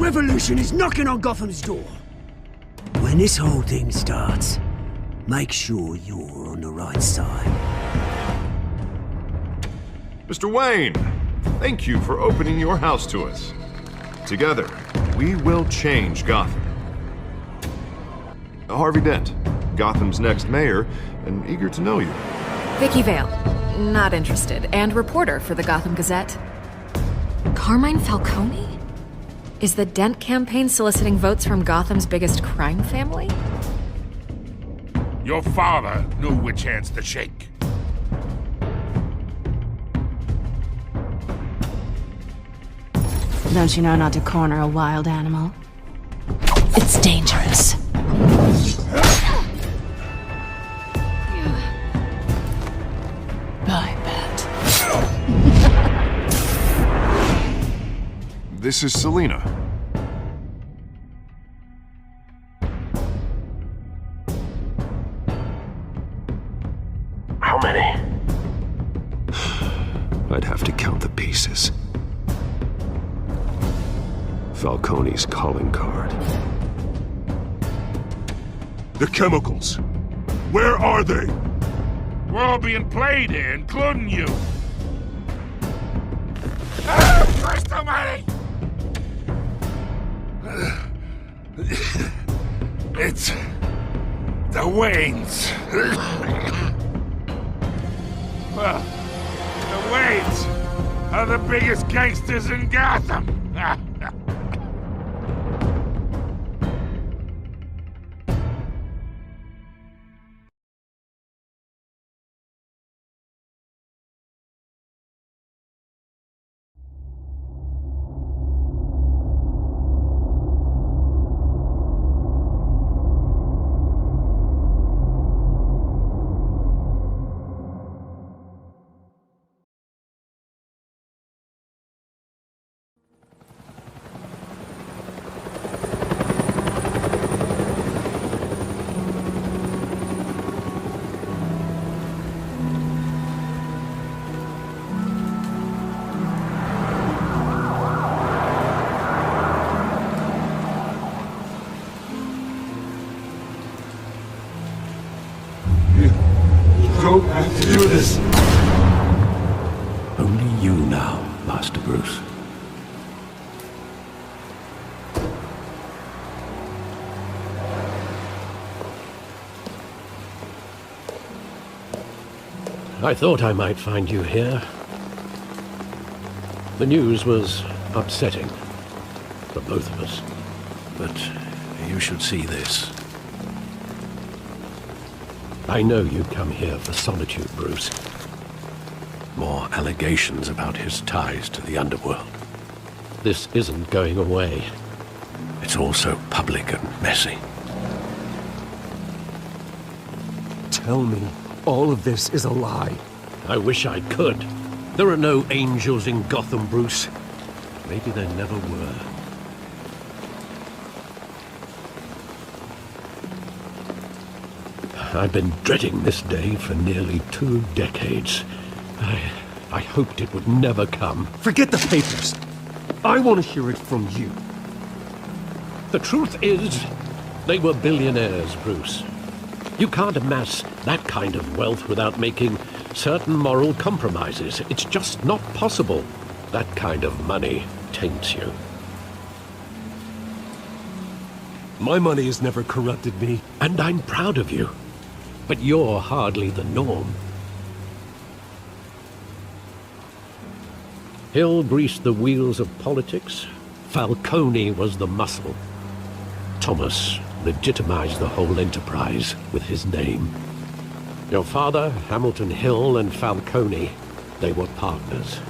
revolution is knocking on Gotham's door. When this whole thing starts, make sure you're on the right side. Mr. Wayne, thank you for opening your house to us. Together, we will change Gotham. Harvey Dent, Gotham's next mayor, and eager to know you. Vicky Vale, not interested, and reporter for the Gotham Gazette. Carmine Falcone? Is the Dent campaign soliciting votes from Gotham's biggest crime family? Your father knew which hands to shake. Don't you know not to corner a wild animal? It's dangerous. I bet. This is Selina. How many? I'd have to count the pieces. Falcone's calling card. The chemicals. Where are they? We're all being played here, including you. Christ almighty! It's the Waynes. Well, the Waynes are the biggest gangsters in Gotham. Don't have to do this. Only you now, Master Bruce. I thought I might find you here. The news was upsetting for both of us. But you should see this. I know you come here for solitude, Bruce. More allegations about his ties to the underworld. This isn't going away. It's all so public and messy. Tell me, all of this is a lie. I wish I could. There are no angels in Gotham, Bruce. Maybe there never were. I've been dreading this day for nearly 2 decades. I hoped it would never come. Forget the papers. I want to hear it from you. The truth is, they were billionaires, Bruce. You can't amass that kind of wealth without making certain moral compromises. It's just not possible. That kind of money taints you. My money has never corrupted me. And I'm proud of you. But you're hardly the norm. Hill greased the wheels of politics. Falcone was the muscle. Thomas legitimized the whole enterprise with his name. Your father, Hamilton Hill, and Falcone, they were partners.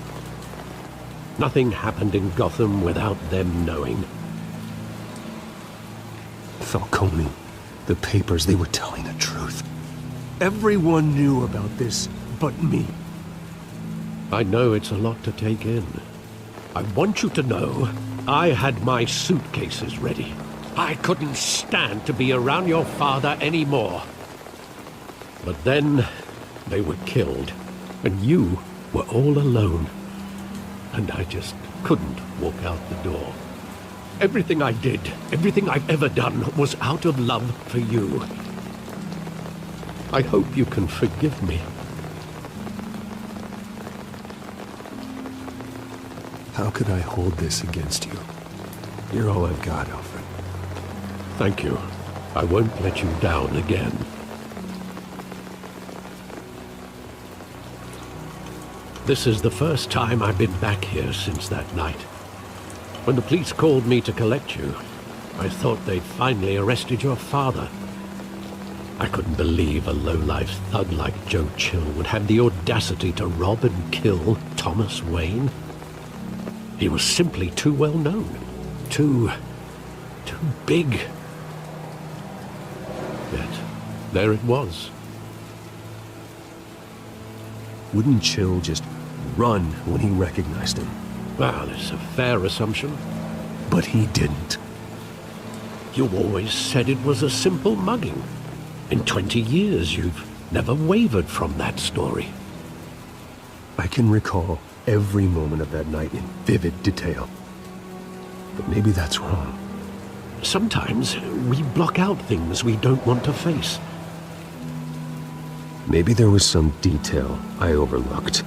Nothing happened in Gotham without them knowing. Falcone, the papers, they were telling the truth. Everyone knew about this but me. I know it's a lot to take in. I want you to know I had my suitcases ready. I couldn't stand to be around your father anymore. But then they were killed, and you were all alone. And I just couldn't walk out the door. Everything I did, everything I've ever done, was out of love for you. I hope you can forgive me. How could I hold this against you? You're all I've got, Alfred. Thank you. I won't let you down again. This is the first time I've been back here since that night. When the police called me to collect you, I thought they'd finally arrested your father. I couldn't believe a low-life thug like Joe Chill would have the audacity to rob and kill Thomas Wayne. He was simply too well known. Too big. Yet, there it was. Wouldn't Chill just run when he recognized him? Well, it's a fair assumption. But he didn't. You always said it was a simple mugging. In 20 years, you've never wavered from that story. I can recall every moment of that night in vivid detail. But maybe that's wrong. Sometimes we block out things we don't want to face. Maybe there was some detail I overlooked.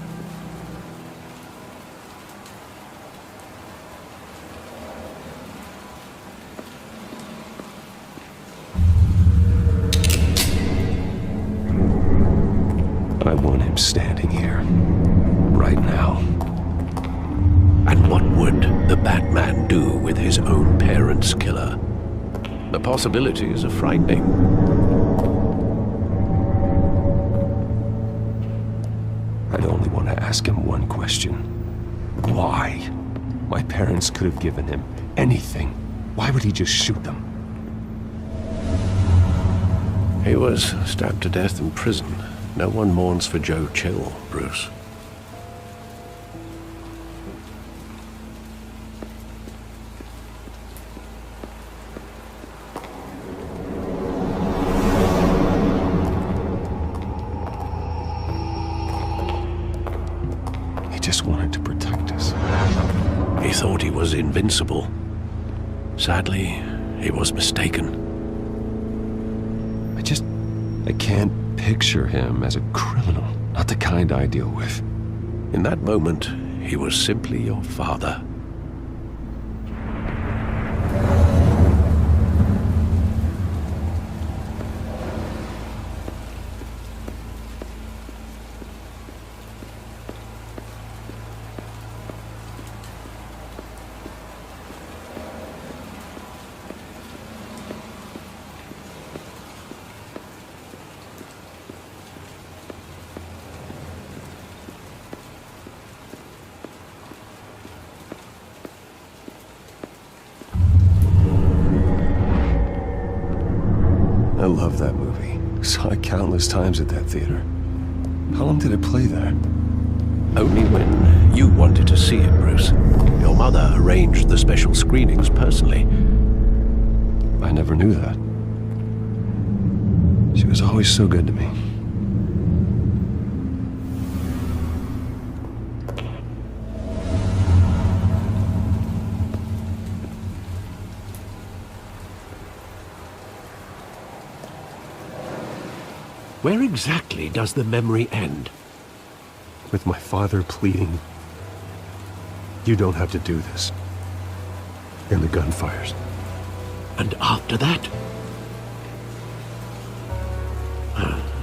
I want him standing here, right now. And what would the Batman do with his own parents' killer? The possibilities are frightening. I'd only want to ask him one question. Why? My parents could have given him anything. Why would he just shoot them? He was stabbed to death in prison. No one mourns for Joe Chill, Bruce. He just wanted to protect us. He thought he was invincible. Sadly, he was mistaken. I can't picture him as a criminal, not the kind I deal with. In that moment, he was simply your father. I love that movie. Saw it countless times at that theater. How long did it play there? Only when you wanted to see it, Bruce. Your mother arranged the special screenings personally. I never knew that. She was always so good to me. Where exactly does the memory end? With my father pleading, "You don't have to do this." And the gunfires. And after that?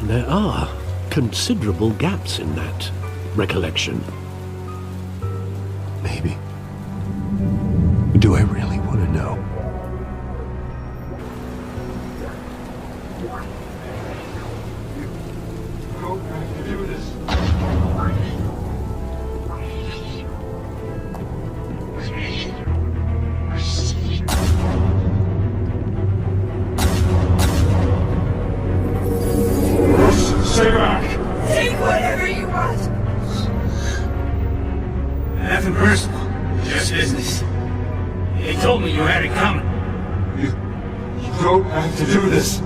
There are considerable gaps in that recollection. Maybe. Do I really want to know? Stay back! Take whatever you want! Nothing personal, just business. He told me you had it coming. You don't have to do this.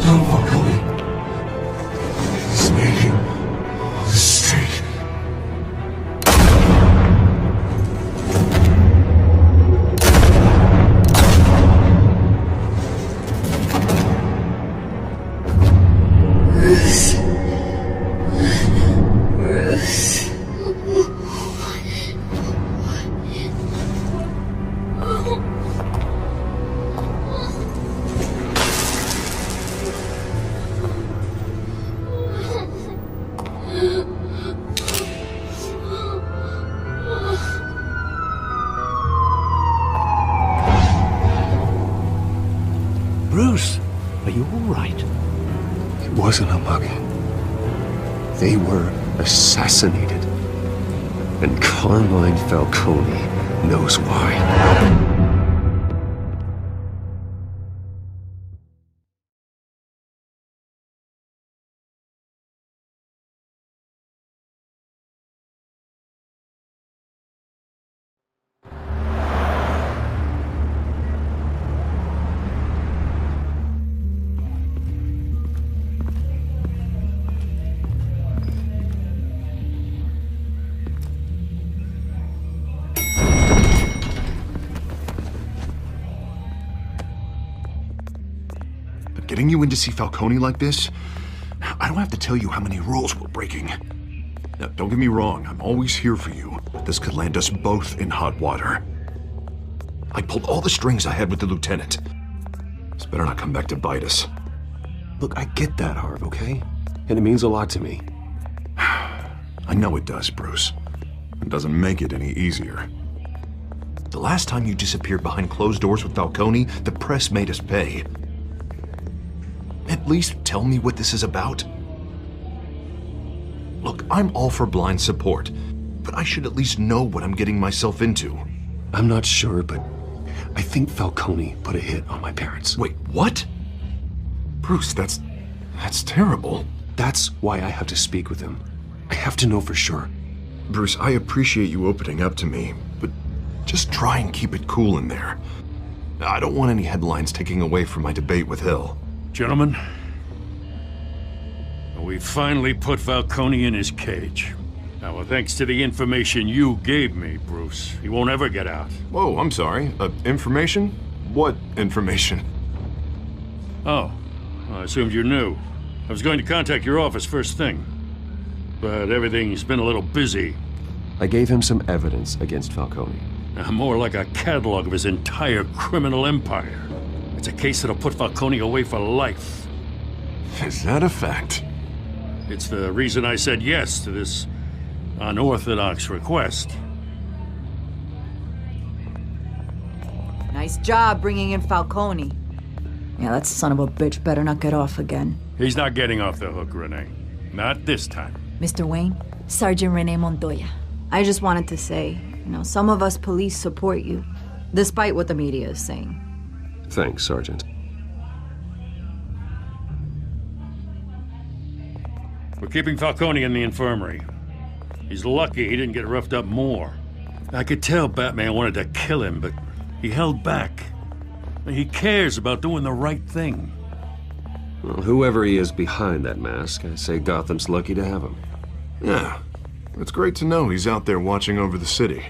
Don't walk away. Bruce, are you all right? It wasn't a mugging. They were assassinated. And Carmine Falcone knows why. Getting you in to see Falcone like this? I don't have to tell you how many rules we're breaking. Now, don't get me wrong, I'm always here for you, but this could land us both in hot water. I pulled all the strings I had with the lieutenant. This better not come back to bite us. Look, I get that, Harv, okay? And it means a lot to me. I know it does, Bruce. It doesn't make it any easier. The last time you disappeared behind closed doors with Falcone, the press made us pay. At least tell me what this is about. Look, I'm all for blind support, but I should at least know what I'm getting myself into. I'm not sure, but I think Falcone put a hit on my parents. Wait, what? Bruce, that's terrible. That's why I have to speak with him. I have to know for sure. Bruce, I appreciate you opening up to me, but just try and keep it cool in there. I don't want any headlines taking away from my debate with Hill. Gentlemen, we finally put Falcone in his cage. Now, well, thanks to the information you gave me, Bruce, he won't ever get out. Whoa, I'm sorry. Information? What information? Oh, well, I assumed you knew. I was going to contact your office first thing, but everything's been a little busy. I gave him some evidence against Falcone. More like a catalog of his entire criminal empire. It's a case that'll put Falcone away for life. Is that a fact? It's the reason I said yes to this unorthodox request. Nice job bringing in Falcone. Yeah, that son of a bitch better not get off again. He's not getting off the hook, Renee. Not this time. Mr. Wayne, Sergeant Renee Montoya. I just wanted to say, some of us police support you, despite what the media is saying. Thanks, Sergeant. We're keeping Falcone in the infirmary. He's lucky he didn't get roughed up more. I could tell Batman wanted to kill him, but he held back. He cares about doing the right thing. Well, whoever he is behind that mask, I say Gotham's lucky to have him. Yeah, it's great to know he's out there watching over the city.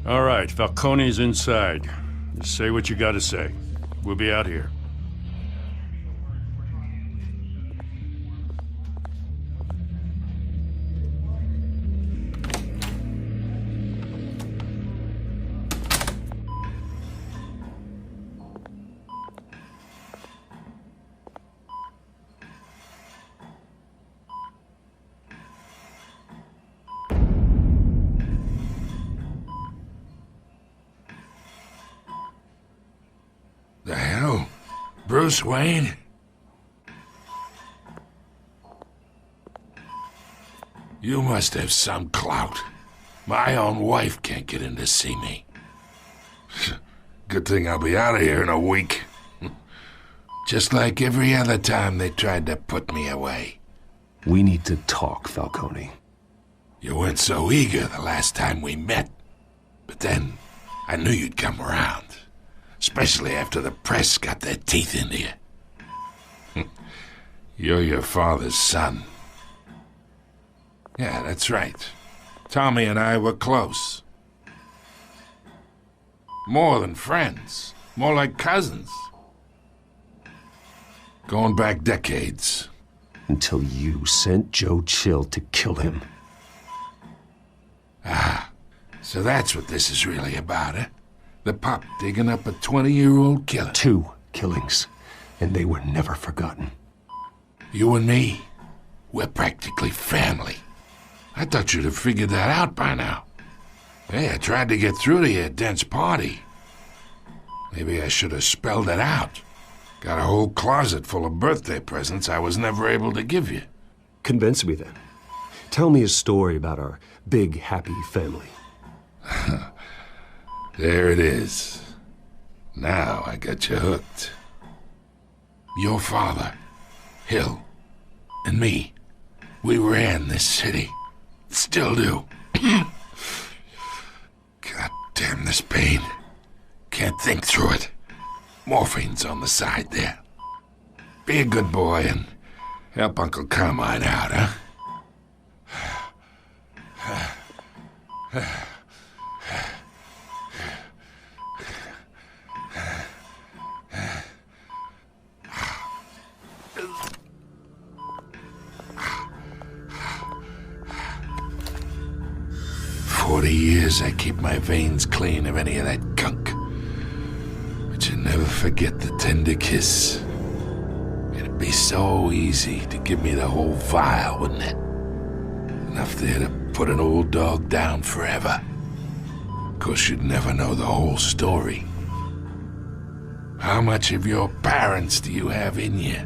All right, Falcone's inside. Just say what you gotta say. We'll be out here. The hell? Bruce Wayne? You must have some clout. My own wife can't get in to see me. Good thing I'll be out of here in a week. Just like every other time they tried to put me away. We need to talk, Falcone. You weren't so eager the last time we met. But then, I knew you'd come around. Especially after the press got their teeth into you. You're your father's son. Yeah, that's right. Tommy and I were close. More than friends. More like cousins. Going back decades. Until you sent Joe Chill to kill him. Ah, so that's what this is really about, eh? The pup digging up a 20-year-old killer. 2 killings, and they were never forgotten. You and me, we're practically family. I thought you'd have figured that out by now. Hey, I tried to get through to your dense party. Maybe I should have spelled it out. Got a whole closet full of birthday presents I was never able to give you. Convince me then. Tell me a story about our big, happy family. There it is. Now I got you hooked. Your father, Hill, and me, we ran this city. Still do. God damn this pain. Can't think through it. Morphine's on the side there. Be a good boy and help Uncle Carmine out, huh? 40 years I keep my veins clean of any of that gunk. But you never forget the tender kiss. It'd be so easy to give me the whole vial, wouldn't it? Enough there to put an old dog down forever. Of course, you'd never know the whole story. How much of your parents do you have in you?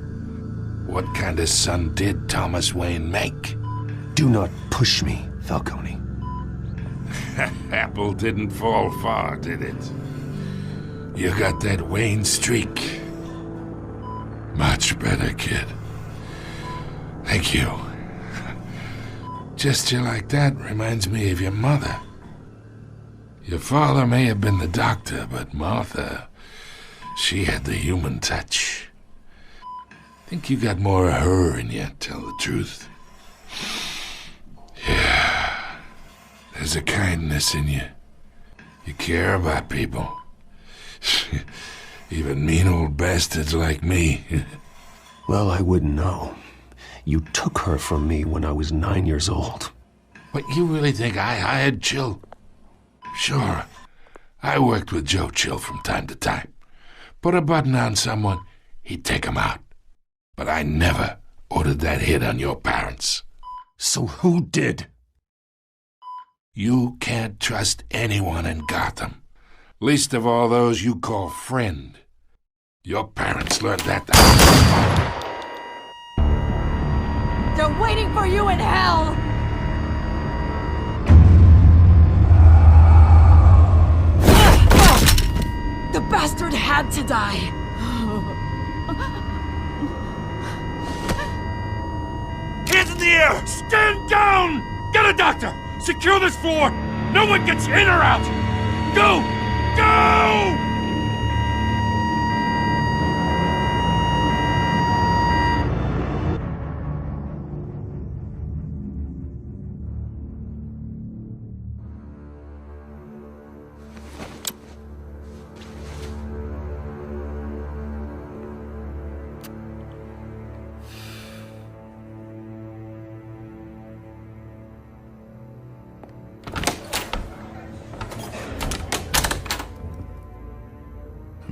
What kind of son did Thomas Wayne make? Do not push me, Falcone. Apple didn't fall far, did it? You got that Wayne streak. Much better, kid. Thank you. Gesture like that reminds me of your mother. Your father may have been the doctor, but Martha, she had the human touch. Think you got more of her in you, tell the truth. Yeah. There's a kindness in you. You care about people. Even mean old bastards like me. Well, I wouldn't know. You took her from me when I was 9 years old. What, you really think I hired Chill? Sure. I worked with Joe Chill from time to time. Put a button on someone, he'd take him out. But I never ordered that hit on your parents. So who did? You can't trust anyone in Gotham. Least of all those you call friend. Your parents learned that. They're waiting for you in hell! The bastard had to die! Hands in the air! Stand down! Get a doctor! Secure this floor! No one gets in or out! Go! Go!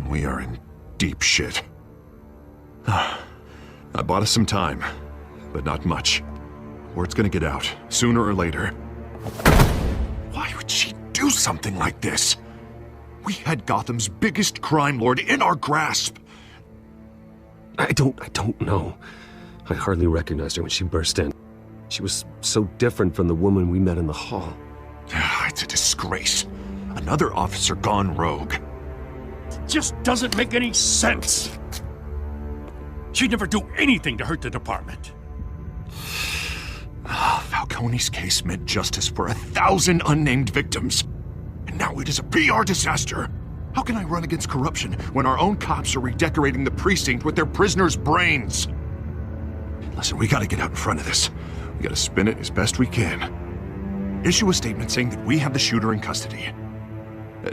We are in deep shit. I bought us some time, but not much. Word's gonna get out, sooner or later. Why would she do something like this? We had Gotham's biggest crime lord in our grasp. I don't know. I hardly recognized her when she burst in. She was so different from the woman we met in the hall. It's a disgrace. Another officer gone rogue. Just doesn't make any sense. She'd never do anything to hurt the department. Falcone's case meant justice for 1,000 unnamed victims. And now it is a PR disaster. How can I run against corruption when our own cops are redecorating the precinct with their prisoners' brains? Listen, we gotta get out in front of this. We gotta spin it as best we can. Issue a statement saying that we have the shooter in custody.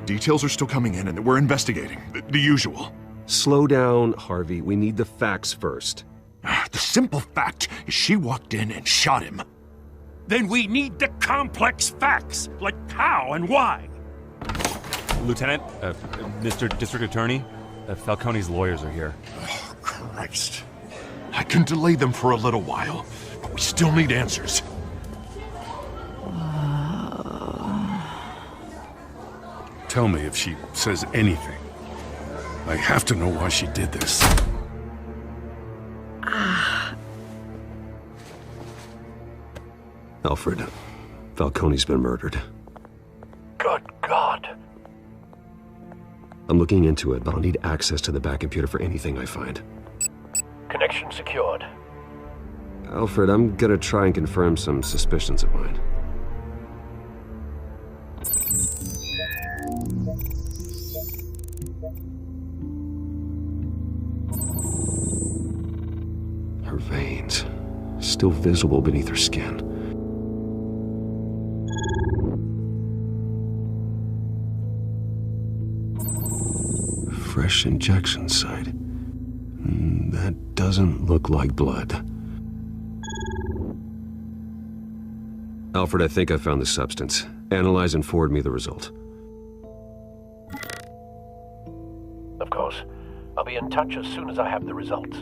Details are still coming in and that we're investigating. The usual. Slow down, Harvey. We need the facts first. The simple fact is she walked in and shot him. Then we need the complex facts, like how and why. Lieutenant, Mr. District Attorney, Falcone's lawyers are here. Oh, Christ. I can delay them for a little while, but we still need answers. Tell me if she says anything. I have to know why she did this. Alfred, Falcone's been murdered. Good God. I'm looking into it, but I'll need access to the back computer for anything I find. Connection secured. Alfred, I'm gonna try and confirm some suspicions of mine. Her veins, still visible beneath her skin. Fresh injection site. That doesn't look like blood. Alfred, I think I found the substance. Analyze and forward me the result. Of course. I'll be in touch as soon as I have the results.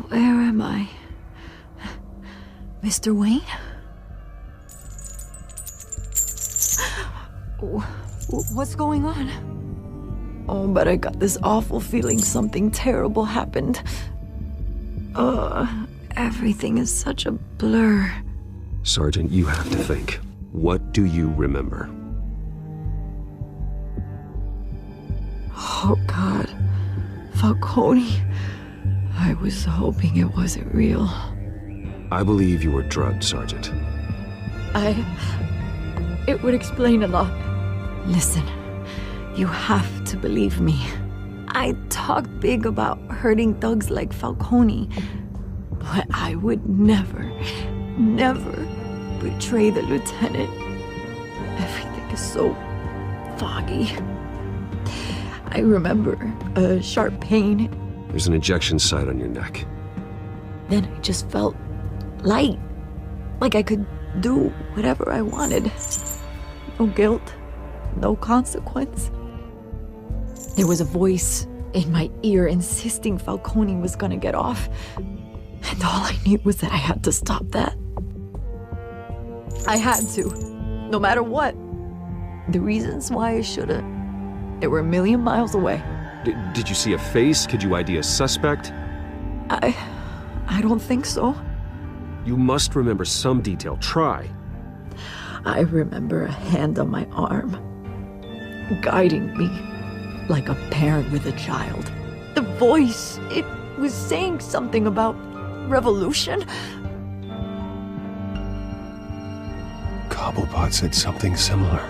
Where am I? Mr. Wayne? What's going on? Oh, but I got this awful feeling something terrible happened. Everything is such a blur. Sergeant, you have to think. What do you remember? Oh, God. Falcone. I was hoping it wasn't real. I believe you were drugged, Sergeant. It would explain a lot. Listen, you have to believe me. I talk big about hurting thugs like Falcone, but I would never betray the lieutenant. Everything is so foggy. I remember a sharp pain. There's an injection site on your neck. Then I just felt light, like I could do whatever I wanted. No guilt, no consequence. There was a voice in my ear insisting Falcone was gonna get off. And all I knew was that I had to stop that. I had to, no matter what. The reasons why I should've, they were a million miles away. Did you see a face? Could you ID a suspect? I don't think so. You must remember some detail. Try. I remember a hand on my arm, guiding me like a parent with a child. The voice, it was saying something about revolution. Cobblepot said something similar.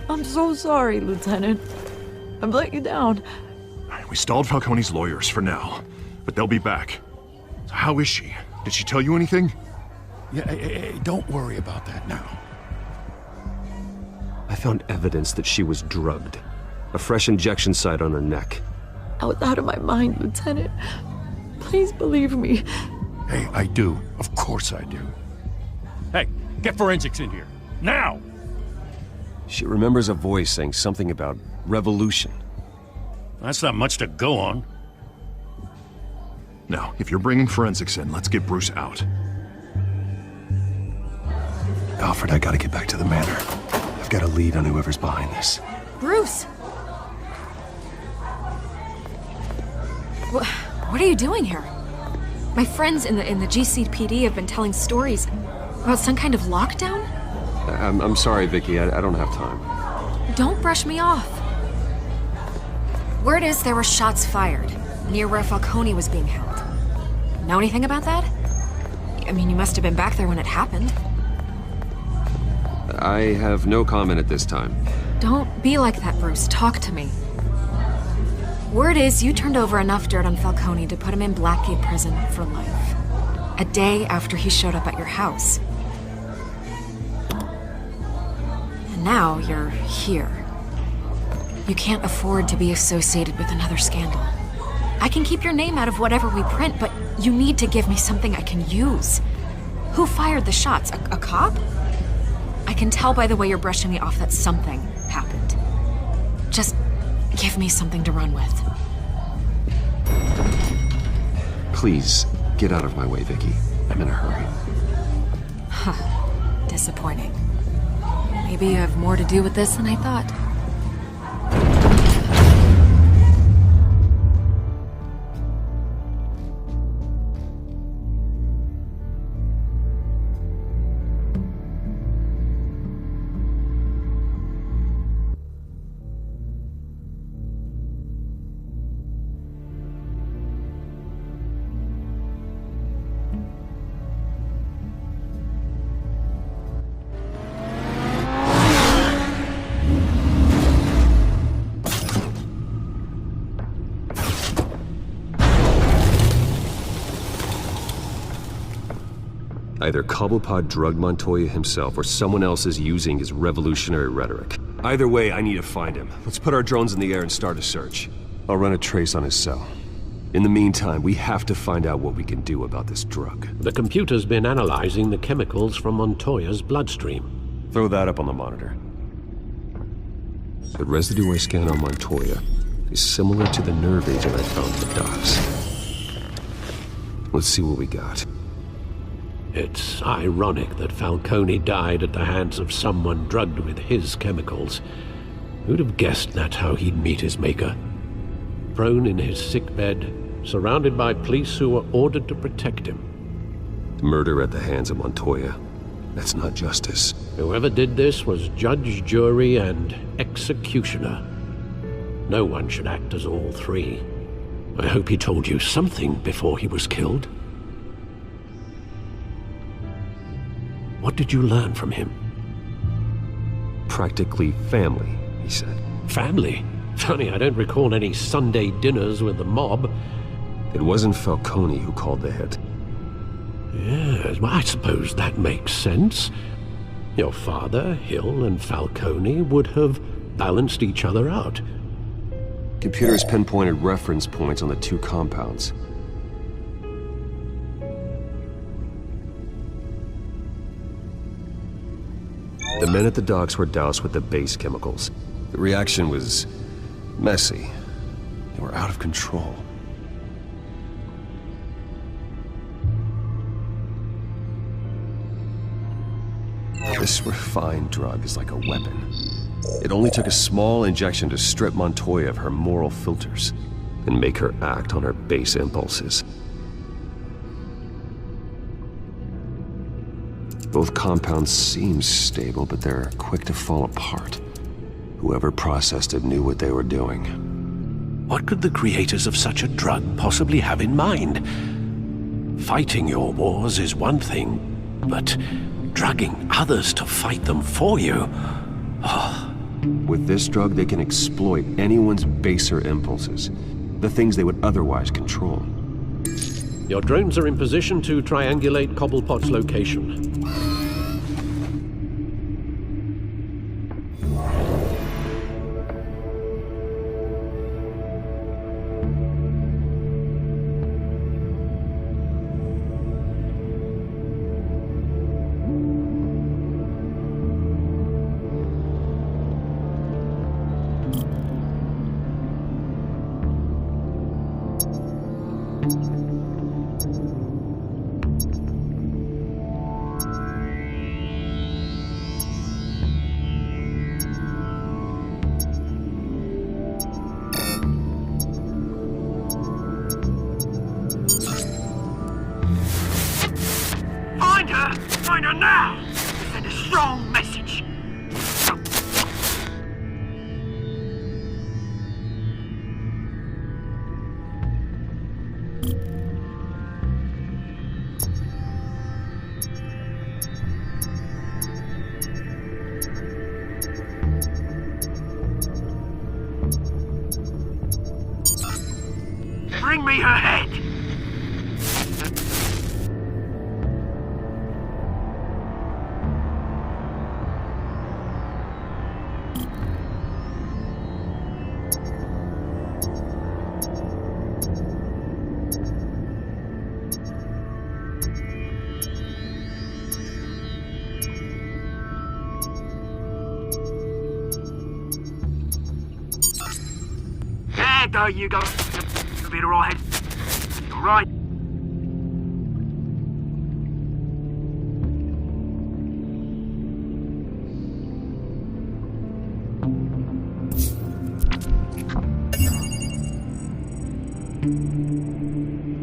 I'm so sorry, Lieutenant. I've let you down. We stalled Falcone's lawyers for now, but they'll be back. So how is she? Did she tell you anything? Yeah, hey, don't worry about that now. I found evidence that she was drugged. A fresh injection site on her neck. I was out of my mind, Lieutenant. Please believe me. Hey, I do. Of course I do. Hey, get forensics in here. Now! She remembers a voice saying something about revolution. That's not much to go on. Now, if you're bringing forensics in, let's get Bruce out. Alfred, I gotta get back to the manor. I've got a lead on whoever's behind this. Bruce! What are you doing here? My friends in the GCPD have been telling stories about some kind of lockdown? I'm sorry, Vicky. I don't have time. Don't brush me off. Word is there were shots fired near where Falcone was being held. Know anything about that? I mean, you must have been back there when it happened. I have no comment at this time. Don't be like that, Bruce. Talk to me. Word is you turned over enough dirt on Falcone to put him in Blackgate Prison for life. A day after he showed up at your house. And now you're here. You can't afford to be associated with another scandal. I can keep your name out of whatever we print, but you need to give me something I can use. Who fired the shots? A cop? I can tell by the way you're brushing me off that something happened. Just give me something to run with. Please, get out of my way, Vicky. I'm in a hurry. Huh. Disappointing. Maybe you have more to do with this than I thought. Either Cobblepot drugged Montoya himself, or someone else is using his revolutionary rhetoric. Either way, I need to find him. Let's put our drones in the air and start a search. I'll run a trace on his cell. In the meantime, we have to find out what we can do about this drug. The computer's been analyzing the chemicals from Montoya's bloodstream. Throw that up on the monitor. The residue I scanned on Montoya is similar to the nerve agent I found at the docks. Let's see what we got. It's ironic that Falcone died at the hands of someone drugged with his chemicals. Who'd have guessed that's how he'd meet his maker? Prone in his sickbed, surrounded by police who were ordered to protect him. Murder at the hands of Montoya. That's not justice. Whoever did this was judge, jury, and executioner. No one should act as all three. I hope he told you something before he was killed. What did you learn from him? Practically family, he said. Family? Funny, I don't recall any Sunday dinners with the mob. It wasn't Falcone who called the hit. Yes, well, I suppose that makes sense. Your father, Hill, and Falcone would have balanced each other out. Computers pinpointed reference points on the two compounds. The men at the docks were doused with the base chemicals. The reaction was messy. They were out of control. This refined drug is like a weapon. It only took a small injection to strip Montoya of her moral filters and make her act on her base impulses. Both compounds seem stable, but they're quick to fall apart. Whoever processed it knew what they were doing. What could the creators of such a drug possibly have in mind? Fighting your wars is one thing, but drugging others to fight them for you? Oh. With this drug, they can exploit anyone's baser impulses, the things they would otherwise control. Your drones are in position to triangulate Cobblepot's location. Find her now! Send a strong message! Bring me her head! right, though, you go. A bit alright. Alright.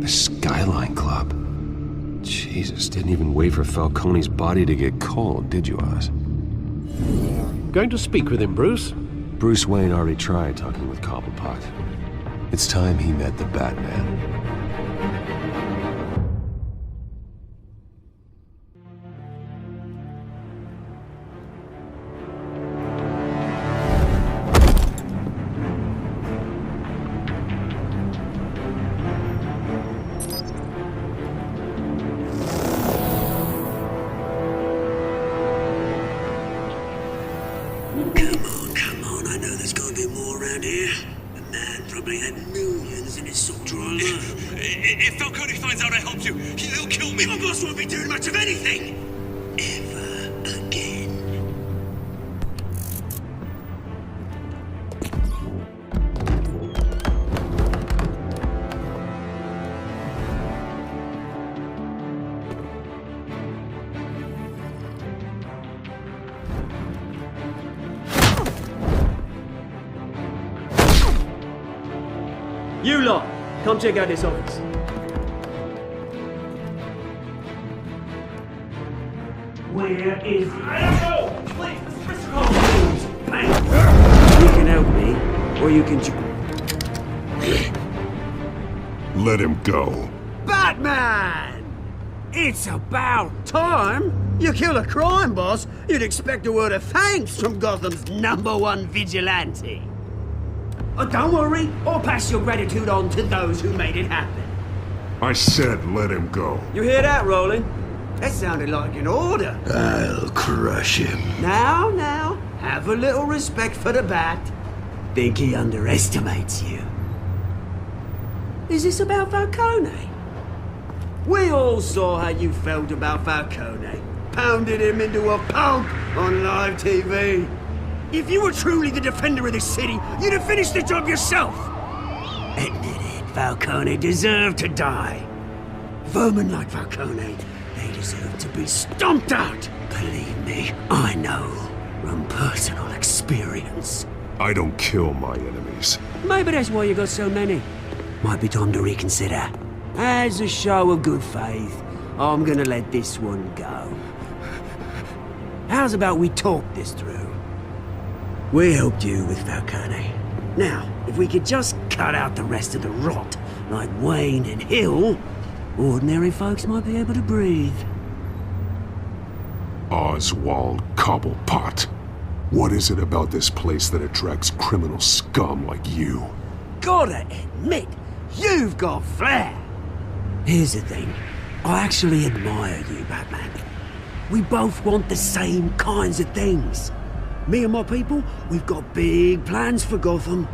The Skyline Club. Jesus, didn't even wait for Falcone's body to get cold, did you, Oz? Going to speak with him, Bruce? Bruce Wayne already tried talking with Cobblepot. It's time he met the Batman. Come on, I know there's gotta be more around here. The man probably had millions in his soldier on Earth. If Falcone finds out I helped you, he'll kill me. My boss won't be doing much of anything! Ever again. You lot, come check out this office. Where is he? I don't know! Please, Mr. Cole! You can help me, or you can... Let him go. Batman! It's about time! You kill a crime boss, you'd expect a word of thanks from Gotham's #1 vigilante. Oh, don't worry, I'll pass your gratitude on to those who made it happen. I said let him go. You hear that, Roland? That sounded like an order. I'll crush him. Now, have a little respect for the Bat. Think he underestimates you. Is this about Falcone? We all saw how you felt about Falcone. Pounded him into a pulp on live TV. If you were truly the defender of this city, you'd have finished the job yourself. Admit it, Falcone deserved to die. Vermin like Falcone, they deserve to be stomped out. Believe me, I know from personal experience. I don't kill my enemies. Maybe that's why you got so many. Might be time to reconsider. As a show of good faith, I'm gonna let this one go. How's about we talk this through? We helped you with Falcone. Now, if we could just cut out the rest of the rot, like Wayne and Hill, ordinary folks might be able to breathe. Oswald Cobblepot. What is it about this place that attracts criminal scum like you? Gotta admit, you've got flair. Here's the thing. I actually admire you, Batman. We both want the same kinds of things. Me and my people, we've got big plans for Gotham.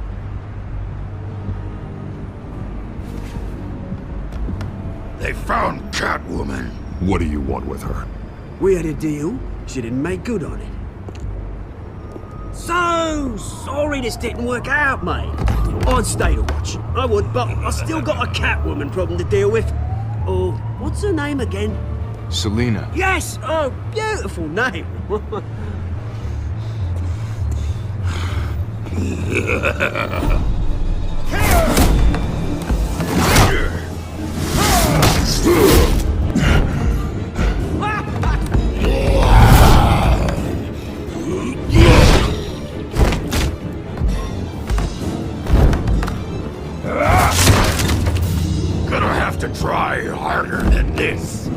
They found Catwoman. What do you want with her? We had a deal. She didn't make good on it. So sorry this didn't work out, mate. I'd stay to watch. I would, but I still got a Catwoman problem to deal with. Oh, what's her name again? Selina. Yes! Oh, beautiful name. Gonna have to try harder than this.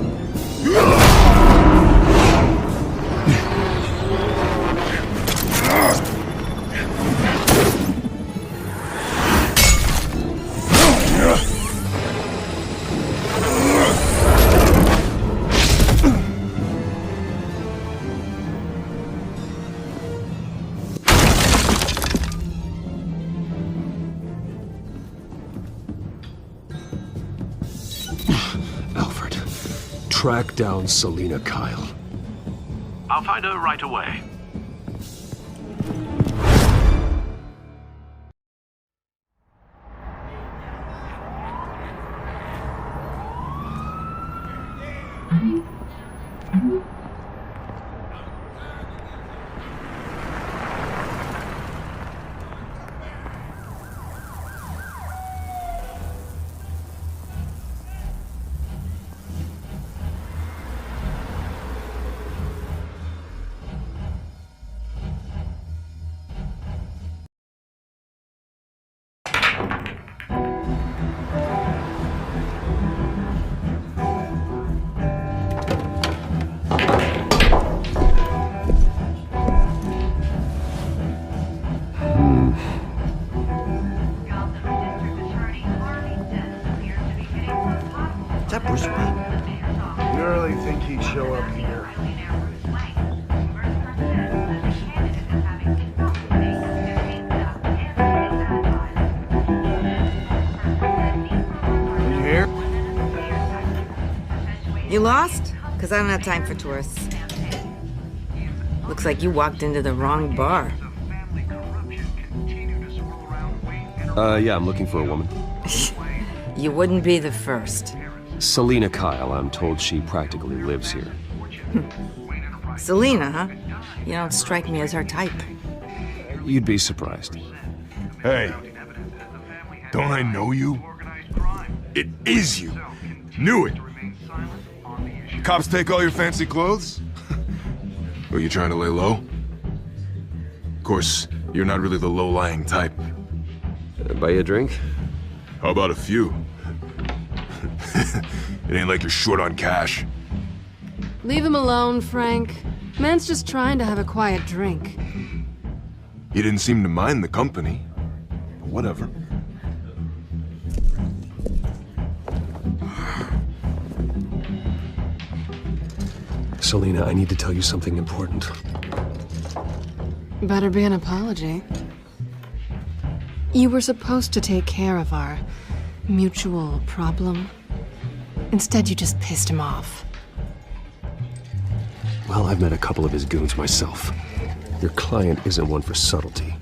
Alfred, track down Selina Kyle. I'll find her right away. Is that Bruce Wayne? You really think he'd show up here? You here? You lost? Because I don't have time for tourists. Looks like you walked into the wrong bar. Yeah, I'm looking for a woman. You wouldn't be the first. Selina Kyle, I'm told she practically lives here. Selina, huh? You don't strike me as her type. You'd be surprised. Hey, don't I know you? It is you. Knew it. Cops take all your fancy clothes? Were you trying to lay low? Of course, you're not really the low-lying type. Buy you a drink? How about a few? It ain't like you're short on cash. Leave him alone, Frank. Man's just trying to have a quiet drink. You didn't seem to mind the company. But whatever. Selina, I need to tell you something important. Better be an apology. You were supposed to take care of our mutual problem. Instead, you just pissed him off. Well, I've met a couple of his goons myself. Your client isn't one for subtlety.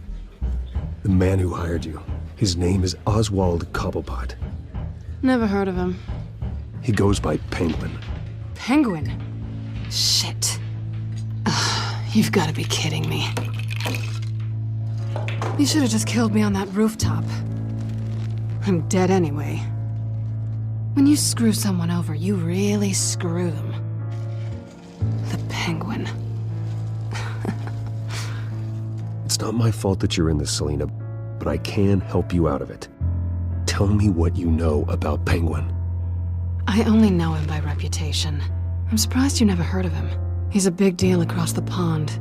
The man who hired you, his name is Oswald Cobblepot. Never heard of him. He goes by Penguin. Penguin? Shit. Ugh, you've got to be kidding me. You should have just killed me on that rooftop. I'm dead anyway. When you screw someone over, you really screw them. The Penguin. It's not my fault that you're in this, Selina, but I can help you out of it. Tell me what you know about Penguin. I only know him by reputation. I'm surprised you never heard of him. He's a big deal across the pond.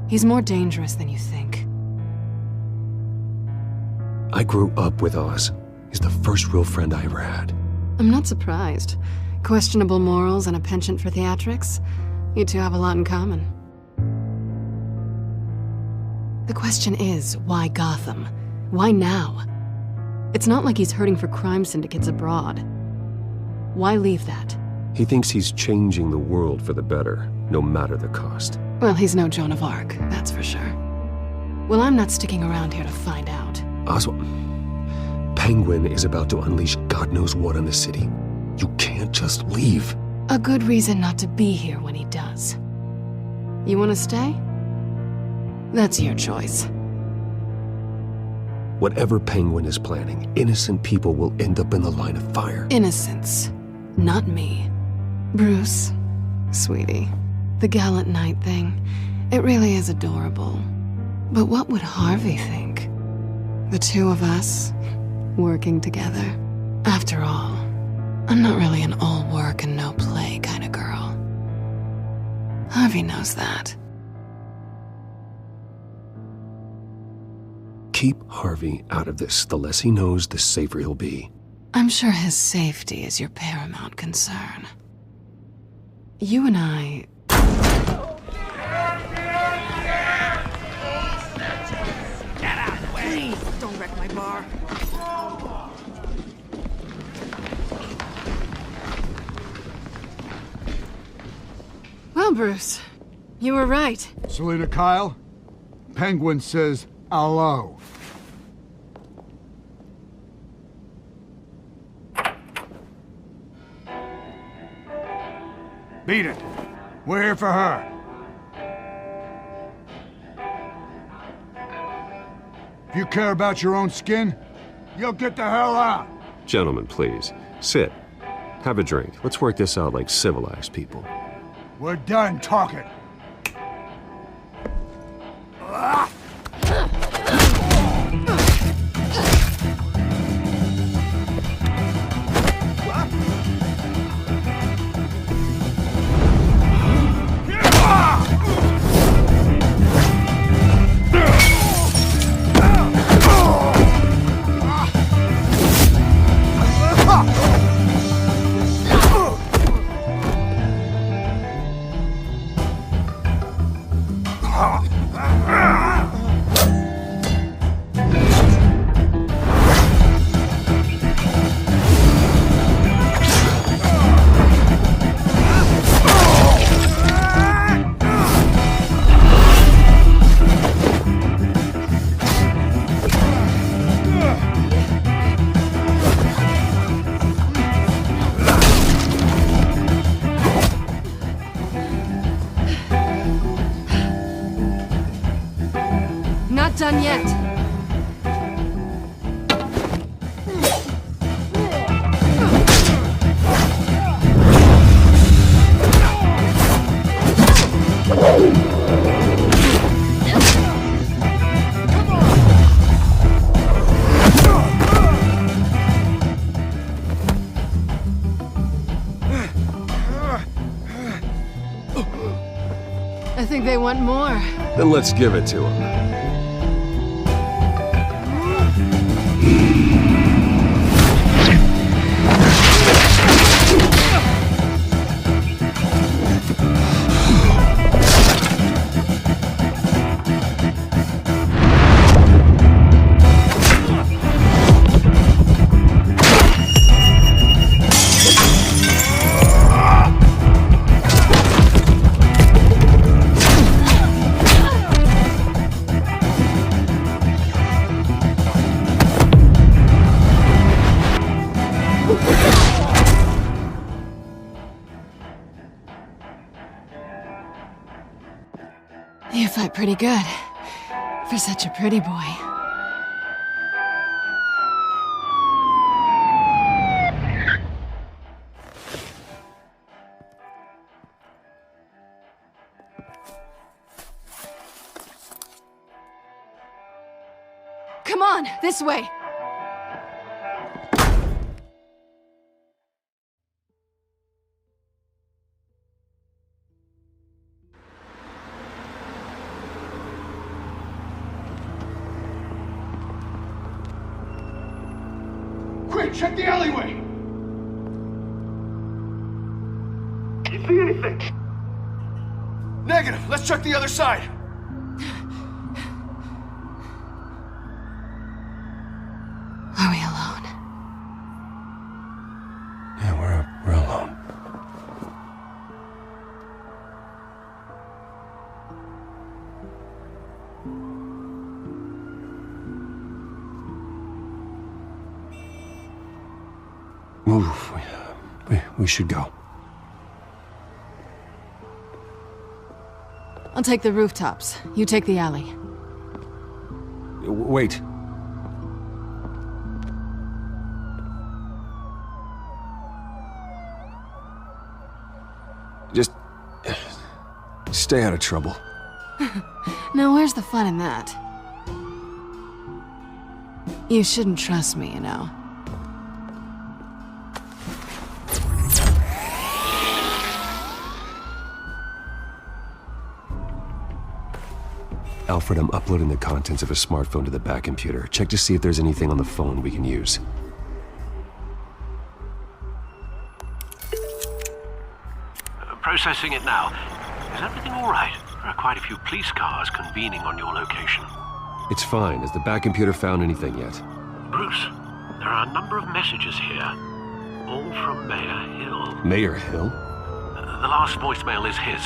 He's more dangerous than you think. I grew up with Oz. He's the first real friend I ever had. I'm not surprised. Questionable morals and a penchant for theatrics. You two have a lot in common. The question is, why Gotham? Why now? It's not like he's hurting for crime syndicates abroad. Why leave that? He thinks he's changing the world for the better, no matter the cost. Well, he's no Joan of Arc, that's for sure. Well, I'm not sticking around here to find out. Oswald, Penguin is about to unleash God knows what on the city. You can't just leave. A good reason not to be here when he does. You want to stay? That's your choice. Whatever Penguin is planning, innocent people will end up in the line of fire. Innocence, not me. Bruce, sweetie, the gallant knight thing, it really is adorable. But what would Harvey think? The two of us, working together. After all, I'm not really an all work and no play kind of girl. Harvey knows that. Keep Harvey out of this. The less he knows, the safer he'll be. I'm sure his safety is your paramount concern. You and I... Get out of the way! Please, don't wreck my bar. Well, Bruce, you were right. Selina Kyle, Penguin says hello. Beat it. We're here for her. If you care about your own skin, you'll get the hell out. Gentlemen, please. Sit. Have a drink. Let's work this out like civilized people. We're done talking. Not done yet. I think they want more. Then let's give it to them. You fight pretty good. For such a pretty boy. Come on, this way! Quick, check the alleyway! You see anything? Negative. Let's check the other side. Are we alone? Yeah, we're alone. Move. We should go. I'll take the rooftops. You take the alley. Wait. Just stay out of trouble. Now, where's the fun in that? You shouldn't trust me, you know. Alfred, I'm uploading the contents of a smartphone to the back computer. Check to see if there's anything on the phone we can use. Processing it now. Is everything all right? There are quite a few police cars convening on your location. It's fine. Has the back computer found anything yet? Bruce, there are a number of messages here. All from Mayor Hill. Mayor Hill? The last voicemail is his.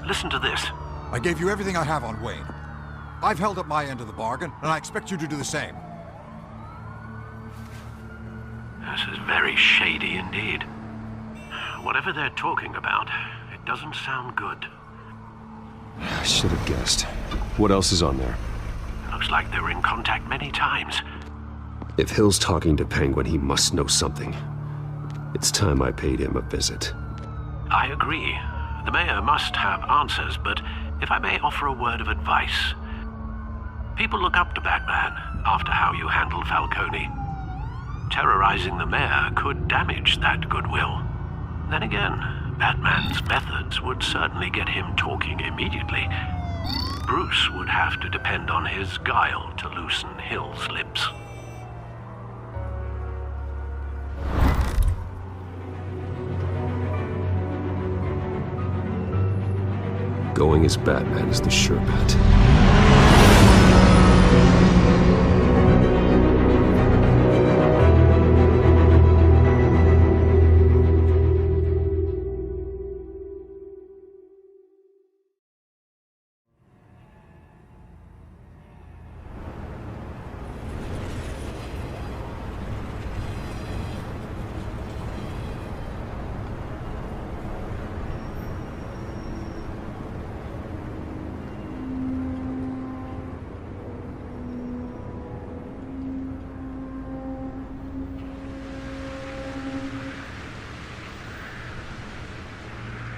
Listen to this. I gave you everything I have on Wayne. I've held up my end of the bargain, and I expect you to do the same. This is very shady indeed. Whatever they're talking about, doesn't sound good. I should have guessed. What else is on there? Looks like they were in contact many times. If Hill's talking to Penguin, he must know something. It's time I paid him a visit. I agree. The mayor must have answers, but if I may offer a word of advice. People look up to Batman after how you handled Falcone. Terrorizing the mayor could damage that goodwill. Then again, Batman's methods would certainly get him talking immediately. Bruce would have to depend on his guile to loosen Hill's lips. Going as Batman is the sure bet.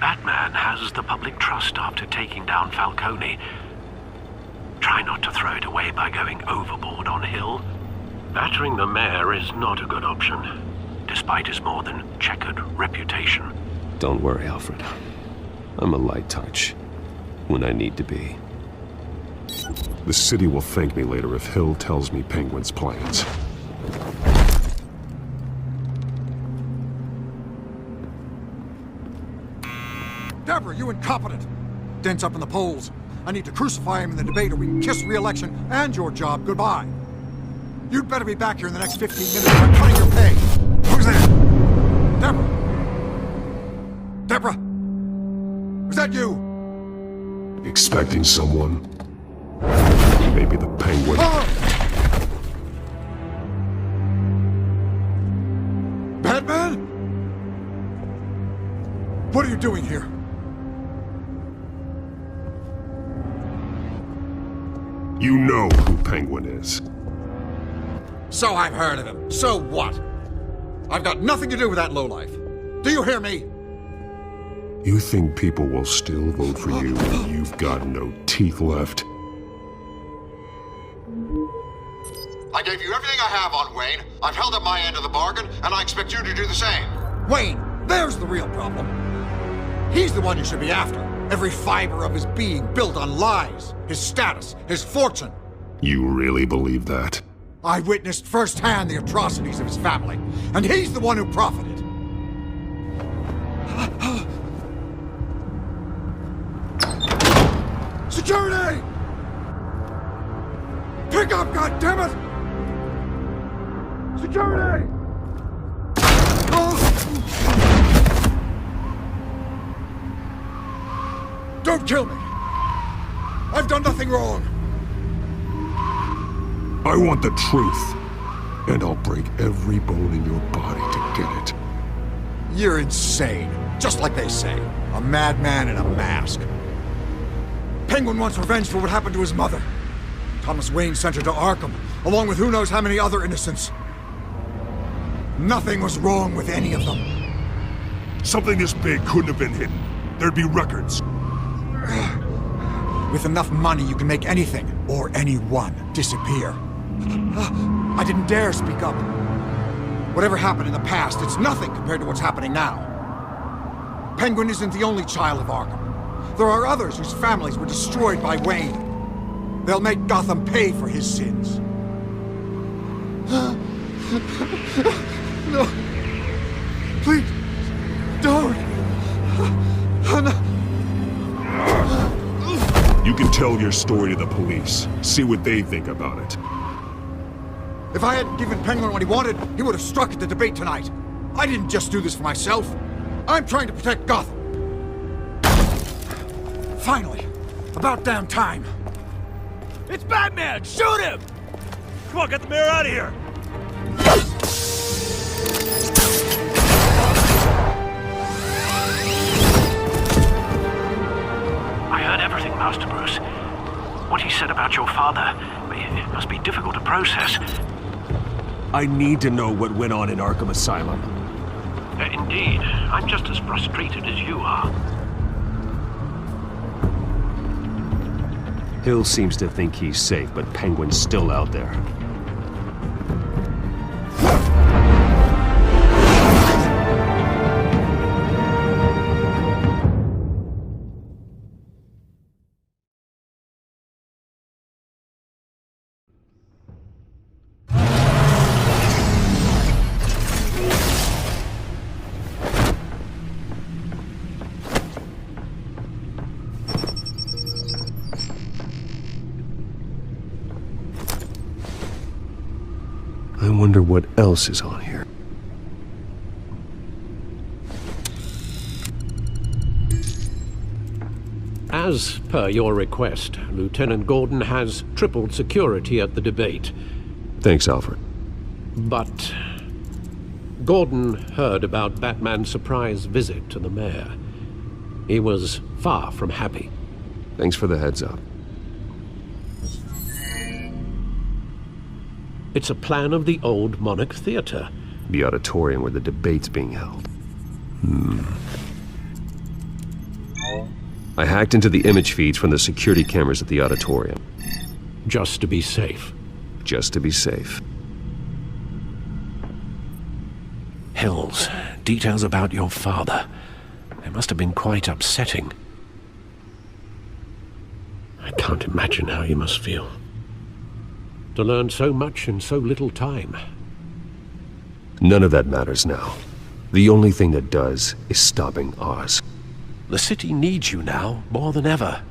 Batman has the public trust after taking down Falcone. Try not to throw it away by going overboard on Hill. Battering the mayor is not a good option, despite his more than checkered reputation. Don't worry, Alfred. I'm a light touch when I need to be. The city will thank me later if Hill tells me Penguin's plans. Deborah, you incompetent! Dent's up in the polls. I need to crucify him in the debate or we can kiss re-election and your job goodbye. You'd better be back here in the next 15 minutes or I'm cutting your pay. Who's there? Deborah? Deborah? Was that you? Expecting someone? Maybe the Penguin. Batman? What are you doing here? You know who Penguin is. So I've heard of him. So what? I've got nothing to do with that lowlife. Do you hear me? You think people will still vote for you when you've got no teeth left? I gave you everything I have on Wayne. I've held up my end of the bargain, and I expect you to do the same. Wayne, there's the real problem. He's the one you should be after. Every fiber of his being built on lies, his status, his fortune. You really believe that? I witnessed firsthand the atrocities of his family, and he's the one who profited. Security! Pick up, goddammit! Security! Don't kill me! I've done nothing wrong! I want the truth, and I'll break every bone in your body to get it. You're insane, just like they say. A madman in a mask. Penguin wants revenge for what happened to his mother. Thomas Wayne sent her to Arkham, along with who knows how many other innocents. Nothing was wrong with any of them. Something this big couldn't have been hidden. There'd be records. With enough money, you can make anything, or anyone, disappear. I didn't dare speak up. Whatever happened in the past, it's nothing compared to what's happening now. Penguin isn't the only child of Arkham. There are others whose families were destroyed by Wayne. They'll make Gotham pay for his sins. No. Please, don't. You can tell your story to the police. See what they think about it. If I hadn't given Penguin what he wanted, he would have struck at the debate tonight. I didn't just do this for myself. I'm trying to protect Gotham. Finally. About damn time. It's Batman! Shoot him! Come on, get the mayor out of here! Master Bruce. What he said about your father, it must be difficult to process. I need to know what went on in Arkham Asylum. Indeed. I'm just as frustrated as you are. Hill seems to think he's safe, but Penguin's still out there. I wonder what else is on here. As per your request, Lieutenant Gordon has tripled security at the debate. Thanks, Alfred. But Gordon heard about Batman's surprise visit to the mayor. He was far from happy. Thanks for the heads up. It's a plan of the old Monarch Theater. The auditorium where the debate's being held. I hacked into the image feeds from the security cameras at the auditorium. Just to be safe. Just to be safe. Hills, details about your father. They must have been quite upsetting. I can't imagine how you must feel. To learn so much in so little time. None of that matters now. The only thing that does is stopping Oz. The city needs you now, more than ever.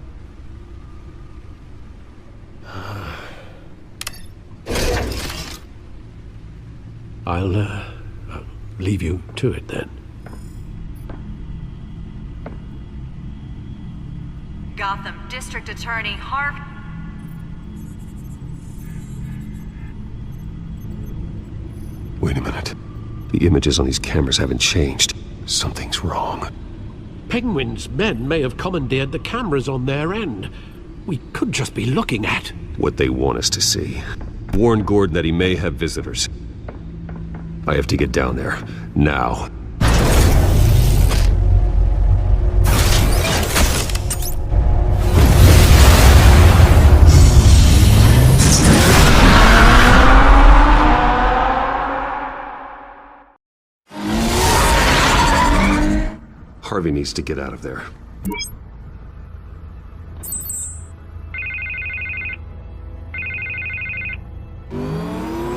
I'll leave you to it then. Gotham District Attorney Harvey. Wait a minute. The images on these cameras haven't changed. Something's wrong. Penguin's men may have commandeered the cameras on their end. We could just be looking at what they want us to see. Warn Gordon that he may have visitors. I have to get down there. Now. Harvey needs to get out of there.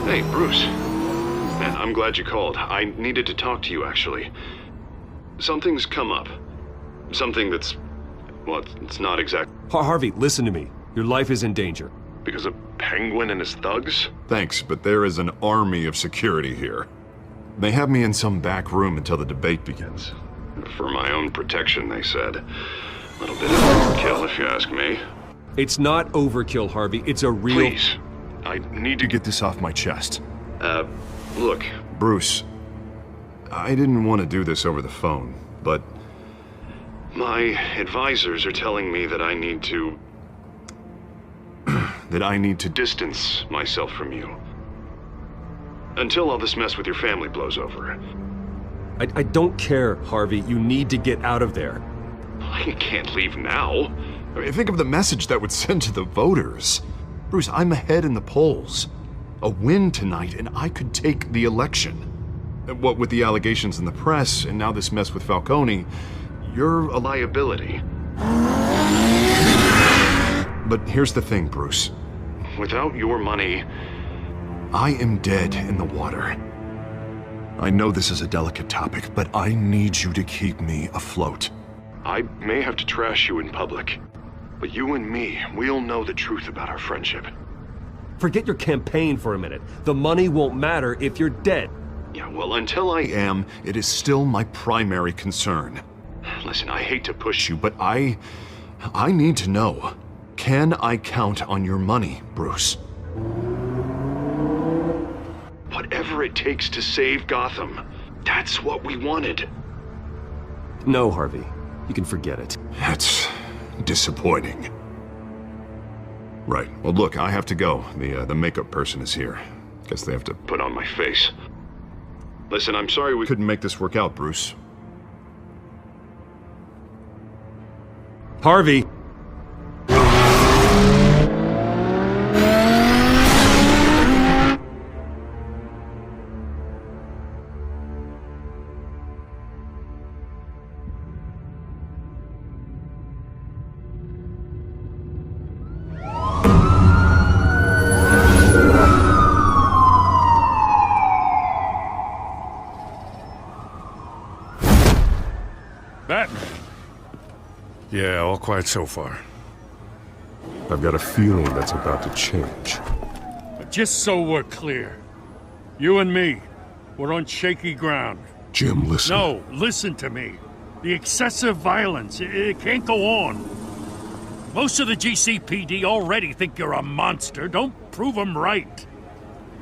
Hey, Bruce. Man, I'm glad you called. I needed to talk to you, actually. Something's come up. Something that's... well, it's not exact... Harvey, listen to me. Your life is in danger. Because of Penguin and his thugs? Thanks, but there is an army of security here. They have me in some back room until the debate begins. For my own protection, they said. A little bit of overkill, if you ask me. It's not overkill, Harvey. It's a real... Please. I need to get this off my chest. Look, Bruce. I didn't want to do this over the phone, but... my advisors are telling me that I need to... that I need to distance myself from you. Until all this mess with your family blows over. I don't care, Harvey. You need to get out of there. I can't leave now. I mean, think of the message that would send to the voters. Bruce, I'm ahead in the polls. A win tonight, and I could take the election. What with the allegations in the press, and now this mess with Falcone, you're a liability. But here's the thing, Bruce. Without your money, I am dead in the water. I know this is a delicate topic, but I need you to keep me afloat. I may have to trash you in public, but you and me, we'll know the truth about our friendship. Forget your campaign for a minute. The money won't matter if you're dead. Yeah, well, until I am, it is still my primary concern. Listen, I hate to push you, but I need to know. Can I count on your money, Bruce? Whatever it takes to save Gotham. That's what we wanted. No, Harvey. You can forget it. That's disappointing. Right. Well, look, I have to go. The makeup person is here. Guess they have to put on my face. Listen, I'm sorry we couldn't make this work out, Bruce. Harvey! Batman. Yeah, all quiet so far. I've got a feeling that's about to change. But just so we're clear, you and me, we're on shaky ground. Jim, listen. No, listen to me. The excessive violence, it can't go on. Most of the GCPD already think you're a monster. Don't prove them right.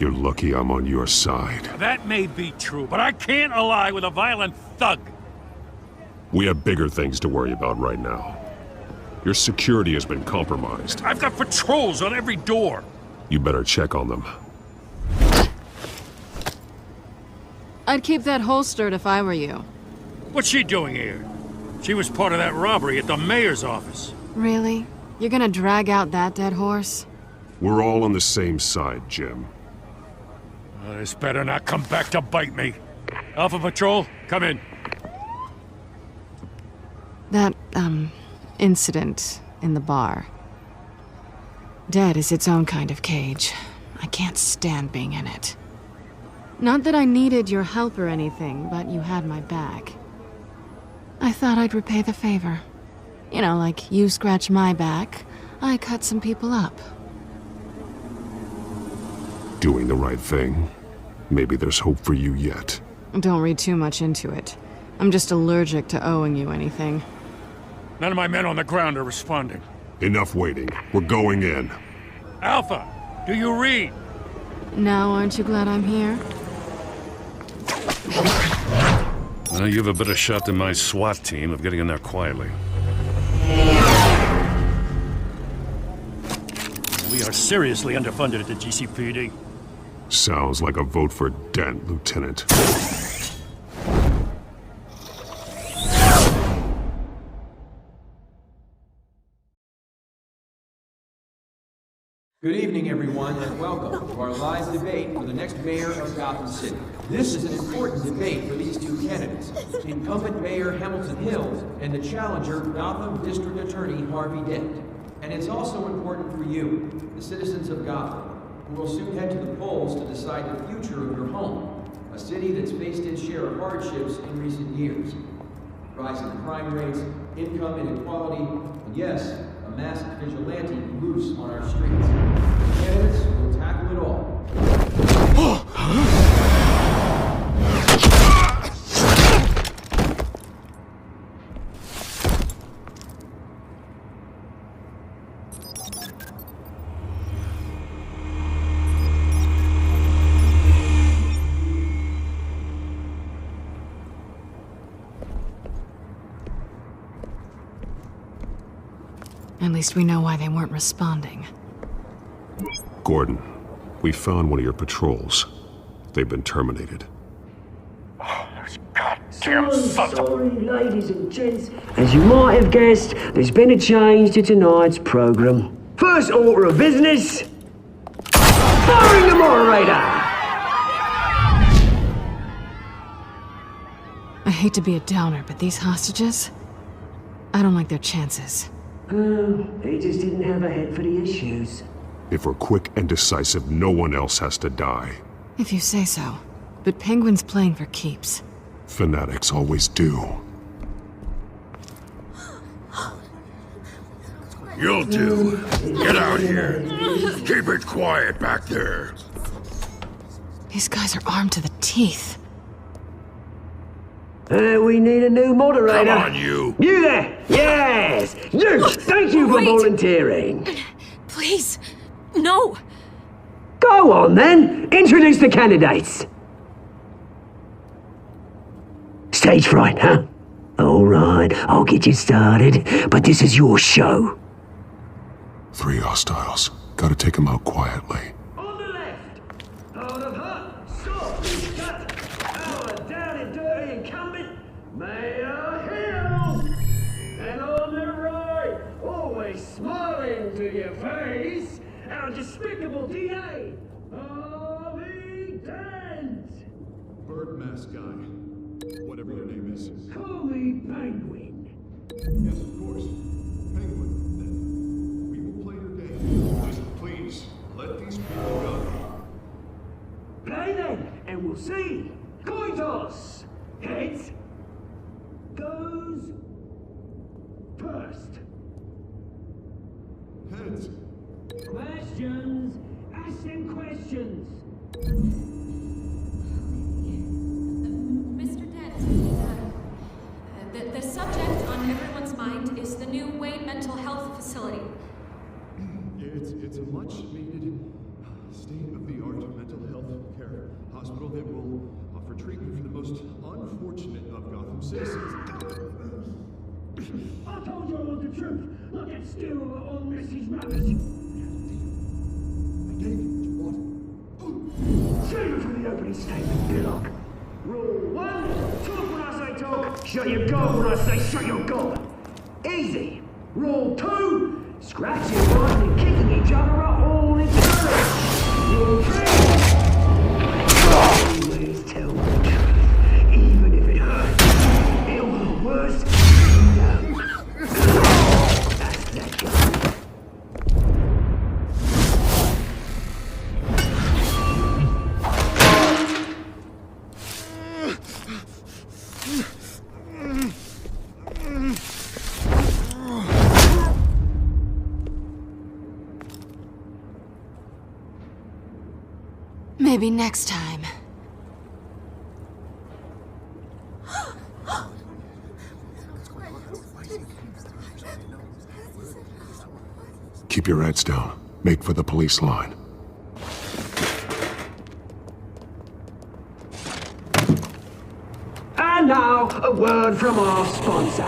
You're lucky I'm on your side. That may be true, but I can't ally with a violent thug. We have bigger things to worry about right now. Your security has been compromised. I've got patrols on every door. You better check on them. I'd keep that holstered if I were you. What's she doing here? She was part of that robbery at the mayor's office. Really? You're gonna drag out that dead horse? We're all on the same side, Jim. This better not come back to bite me. Alpha Patrol, come in. That, incident in the bar. Dead is its own kind of cage. I can't stand being in it. Not that I needed your help or anything, but you had my back. I thought I'd repay the favor. You know, like you scratch my back, I cut some people up. Doing the right thing. Maybe there's hope for you yet. Don't read too much into it. I'm just allergic to owing you anything. None of my men on the ground are responding. Enough waiting. We're going in. Alpha, do you read? Now aren't you glad I'm here? Well, you have a better shot than my SWAT team of getting in there quietly. We are seriously underfunded at the GCPD. Sounds like a vote for Dent, Lieutenant. Good evening, everyone, and welcome to our live debate for the next mayor of Gotham City. This is an important debate for these two candidates, incumbent Mayor Hamilton Hills and the challenger Gotham District Attorney Harvey Dent. And it's also important for you, the citizens of Gotham, who will soon head to the polls to decide the future of your home, a city that's faced its share of hardships in recent years. Rising crime rates, income inequality, and yes, a masked vigilante loose on our streets. The candidates will tackle it all. At least we know why they weren't responding. Gordon, we found one of your patrols. They've been terminated. Sorry, ladies and gents. As you might have guessed, there's been a change to tonight's program. First order of business, firing the moderator! I hate to be a downer, but these hostages? I don't like their chances. They just didn't have a head for the issues. If we're quick and decisive, no one else has to die. If you say so. But Penguin's playing for keeps. Fanatics always do. You'll do. Get out here. Keep it quiet back there. These guys are armed to the teeth. We need a new moderator. Come on, you. You there! Yes! You! Thank you for volunteering. Please, no! Go on then! Introduce the candidates. Stage fright, huh? All right, I'll get you started, but this is your show. 3 hostiles. Gotta take them out quietly. On the left, out of hut, soft, cut, our down and dirty incumbent, Mayor Hill. And on the right, always smiling to your face, our despicable DA, Harvey Dent. Bird mask guy. Whatever your name is. Call me Penguin. Yes, of course. Penguin, then. We will play your game. Please, let these people go. Play then, and we'll see. Coin toss. Heads goes first. Heads. Questions. Ask them questions. Mr. Dent, the subject on everyone's mind is the new Wayne Mental Health Facility. It's a much-needed, state-of-the-art mental health care hospital that will offer treatment for the most unfortunate of Gotham citizens. I told you all the truth. Look at still on Mrs. Rubbish. I gave you what you want. Save it for the opening statement, Billock. Rule 1, talk when I say talk, shut your gob when I say shut your gob. Easy. Rule 2, scratching, biting and kicking each other are all encouraged. Rule 3, always tell the truth, even if it hurts. Ill or worse, no. That's that guy. Maybe next time. Keep your heads down. Make for the police line. And now, a word from our sponsor.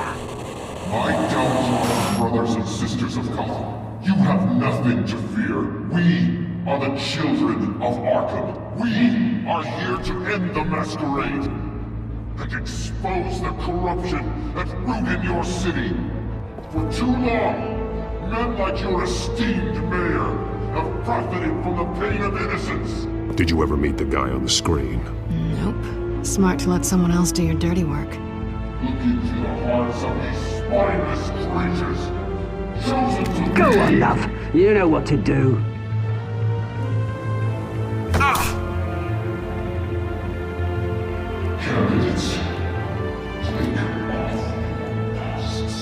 My downfall, brothers and sisters of Gotham. You have nothing to fear. We are the children of Arkham. We are here to end the masquerade and expose the corruption at root in your city. For too long, men like your esteemed mayor have profited from the pain of innocence. Did you ever meet the guy on the screen? Nope. Smart to let someone else do your dirty work. Look into the hearts of these spineless creatures, chosen to Go on, love. You know what to do. Candidates, take off masks.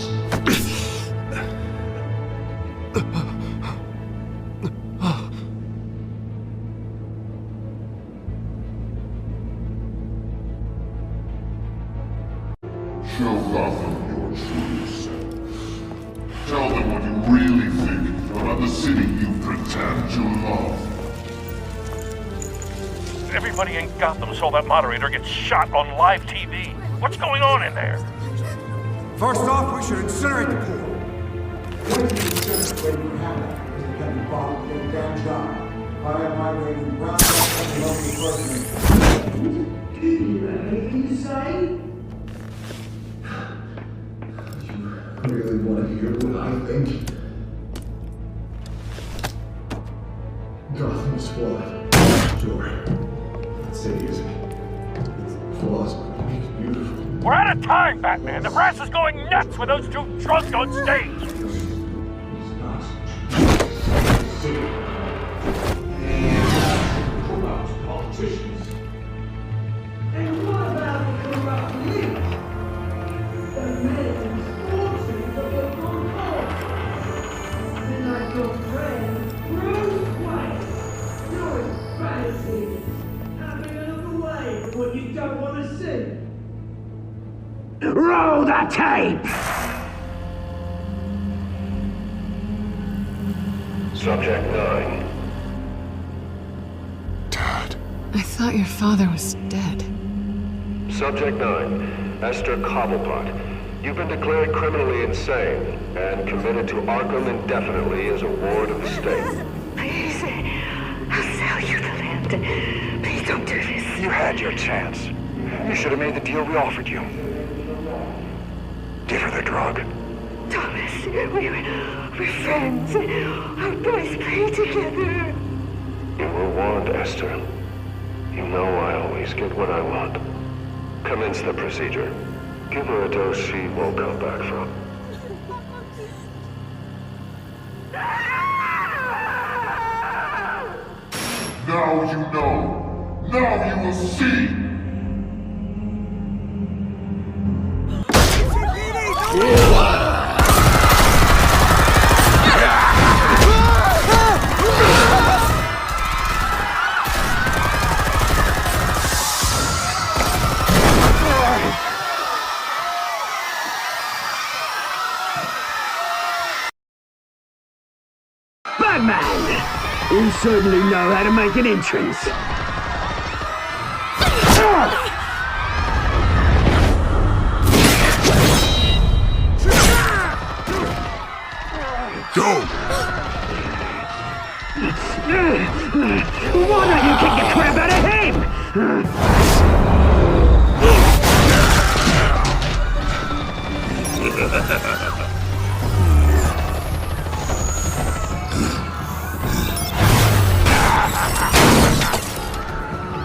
Show Gotham your true self. Tell them what you really think about the city you pretend to love. Everybody in Gotham saw that moderator get shot on live TV. What's going on in there? First off, we should incinerate the pool. Do you have anything to say? You really want to hear what I think? Gotham is flawed. Sure. The city isn't. It's flaws, but make it beautiful. We're out of time, Batman. The press is going nuts with those two drunks on stage. Corrupt politicians. And what about the corrupt leaders? The men forcing the book on court. Then like your friend, Bruce Wayne. You're fancy. Having another way for what you don't want to see. Roll the tape! Subject 9. I thought your father was dead. Subject 9, Esther Cobblepot. You've been declared criminally insane and committed to Arkham indefinitely as a ward of the state. Please, I'll sell you the land. Please don't do this. You had your chance. You should have made the deal we offered you. Give her the drug. Thomas, we're friends. Our boys play together. You were warned, Esther. You know I always get what I want. Commence the procedure. Give her a dose she won't come back from. Now you know. Now you will see. Batman! You certainly know how to make an entrance. Go! Why don't you kick the crap out of him?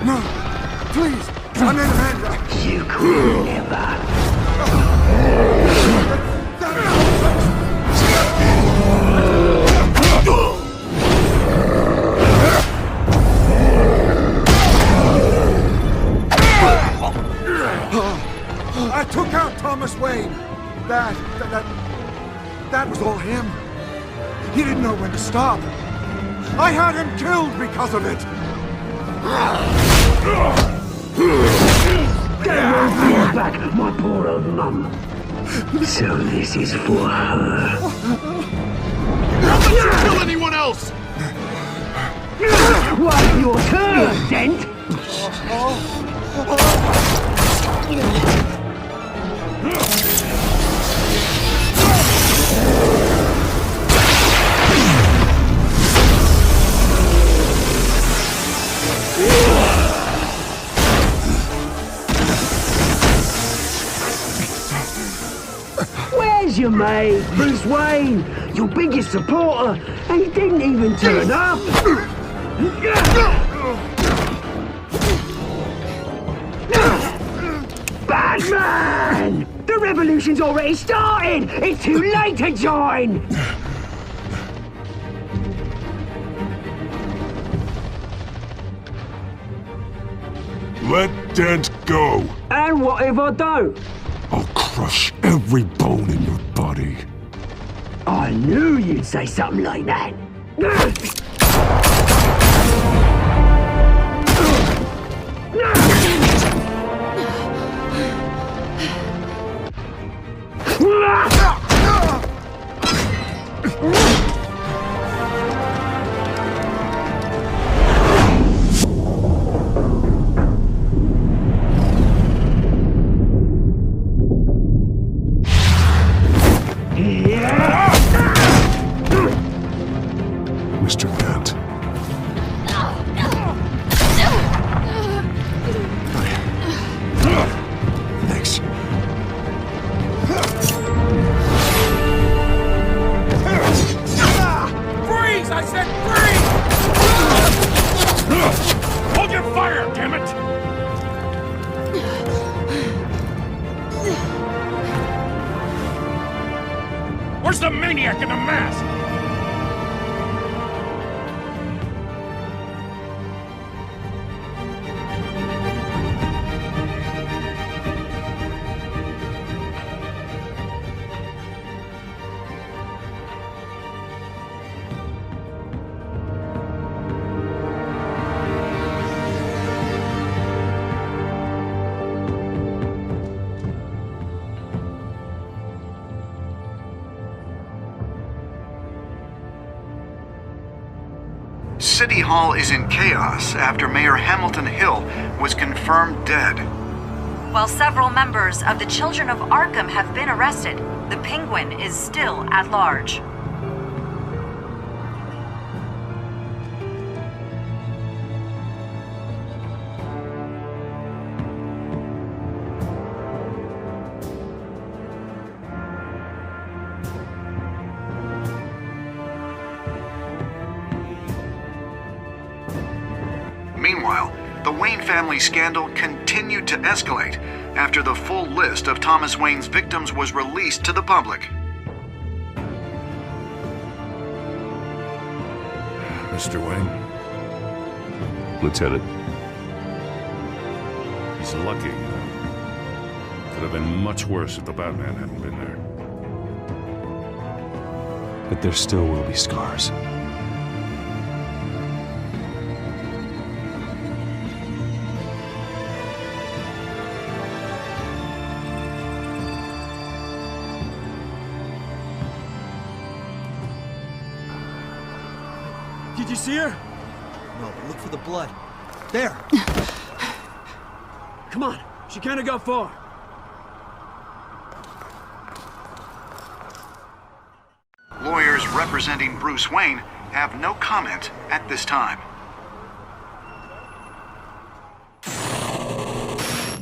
No, please, I'm in Amanda. You could never. I took out Thomas Wayne. That was all him. He didn't know when to stop. I had him killed because of it. Get away from your back, my poor old mum. So this is for her. Don't let you kill anyone else! Well, your turn, Dent. Where's your mate, Bruce Wayne? Your biggest supporter, and he didn't even turn up. Batman! The revolution's already started! It's too late to join! Let Dent go. And what if I don't? I'll crush every bone in your body. I knew you'd say something like that. Mr. Dent. Thanks. Freeze! I said freeze! Hold your fire, damn it! Where's the maniac in the mask? City Hall is in chaos after Mayor Hamilton Hill was confirmed dead. While several members of the Children of Arkham have been arrested, the Penguin is still at large. Meanwhile, the Wayne family scandal continued to escalate after the full list of Thomas Wayne's victims was released to the public. Mr. Wayne? Lieutenant. He's lucky. Could have been much worse if the Batman hadn't been there. But there still will be scars. Did you see her? No, but look for the blood. There! Come on, she can't have got far. Lawyers representing Bruce Wayne have no comment at this time.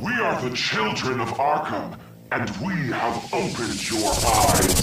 We are the children of Arkham, and we have opened your eyes.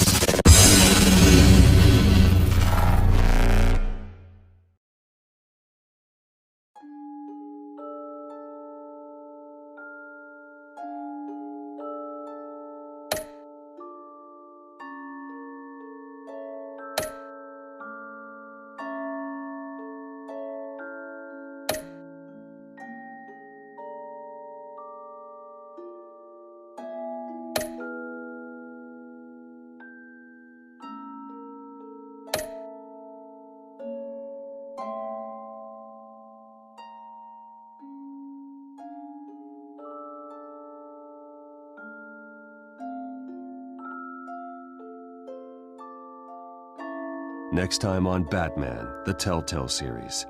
Next time on Batman, the Telltale series.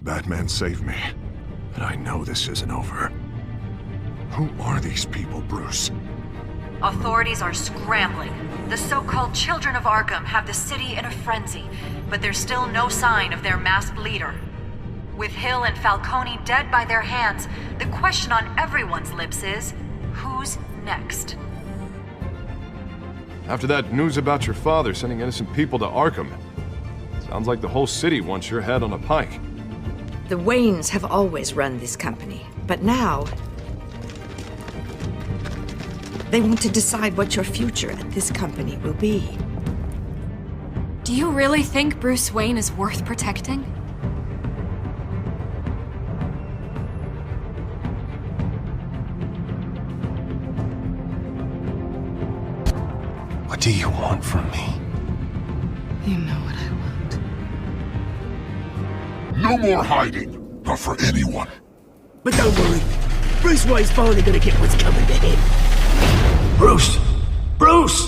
Batman saved me, but I know this isn't over. Who are these people, Bruce? Authorities are scrambling. The so-called Children of Arkham have the city in a frenzy, but there's still no sign of their masked leader. With Hill and Falcone dead by their hands, the question on everyone's lips is, who's next? After that news about your father sending innocent people to Arkham, sounds like the whole city wants your head on a pike. The Waynes have always run this company, but now they want to decide what your future at this company will be. Do you really think Bruce Wayne is worth protecting? What do you want from me? You know what I want. No more hiding, not for anyone. But don't worry, Bruce Wayne's finally gonna get what's coming to him. Bruce! Bruce!